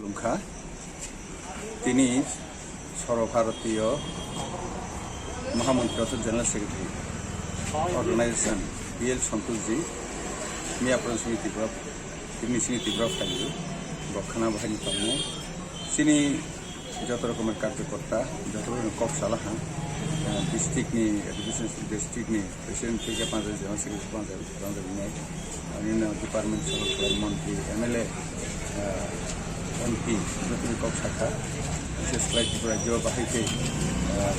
খুলুমখা তিনি সর্বভারতীয় মহামন্ত্রী অর্থাৎ general secretary organisation BL Santoshji Miyapur সিনি ত্রিপুরা ফাইল গক্ষানা বাহিনী পালনে তিনি যত রকমের কার্যকর্তা যত রকমের কক সালাহা ডিস্ট্রিক্টনি এডুকেशन डिस्ट्रिक्टनि प्रेसिडेंट থেকে 5 জেনারেল সেক্রেটারি 5 নাই अन्य डिपार्टमेंट सह मंत्री एमएलए एमपी जतनि কক शाखा विशेष राज्य बाहायके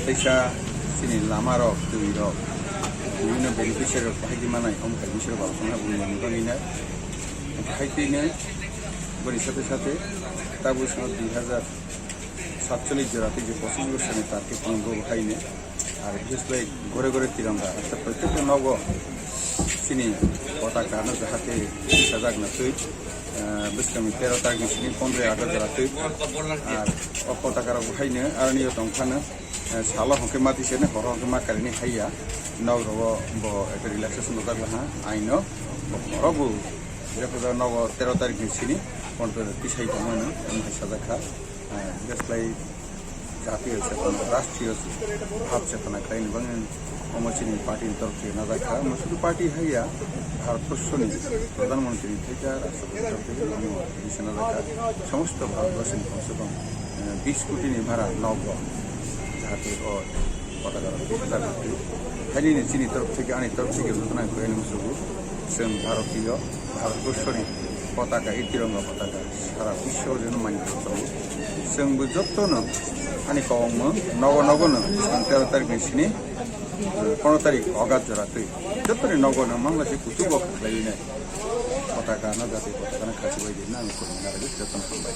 पैसा सिनि लामा रक दुई रक বিভিন্ন बेनिफिशियारि बाहायके मानाय हमखाय बिसोर बालसना बुंनो निबाङैनो खायथिनो बनि साथे साथे ताबु सन 2047 जराते जे 25 बोसोरनि टारगेट नंगौ बाहायनो आरो बिसेसै घरे घरे तिरंगा अर्थात प्रत्येक नग सिनि पताका न जाहाते सजागना थै बोसोरनि 13 तारिखनि सिनि 15 आगस्ट जराते आरो पताका बाहायनो आरो नियो दंखानो साला हके मातिसेनो हर हके माकारिनि हाया नगरबो ब एक रिलैक्सेशन जागला आइनो हरबो जेखौ नग 13 तारिखनि सिनि 15 तिसाइ दंमोन साजाखा बिसेसै जातीय चेतना राष्ट्रीय भाव चेतना खाइन बंगन अमरसिनी पार्टी तरफ से नाजाखा मसुरी पार्टी हैया भारतवर्षनि प्रधानमंत्री থেকে राष्ट्रपति तरफ नाजाखा समस्त भारतवर्षनि कमसे कम 20 कोटिनि भारा नग जाहाते पताका हाइनि चीनी तरफ থেকে आनी तरफ থেকে घोषणा करेन मुसुगु जों भारतवर्षनि पताका तिरंगा पताका सारा विश्व जन मानियो जोंबो जत्तनो आनी कौमो नग नगनो 13 तारिखनि सिनि 15 तारिख अगस्त जराते जत्तनि नगनो मांगलासे कुतुब खालायनो पताका न जाते पताका खासि बायदि ना आं फोरमायना होगोन जतन खालामबाय।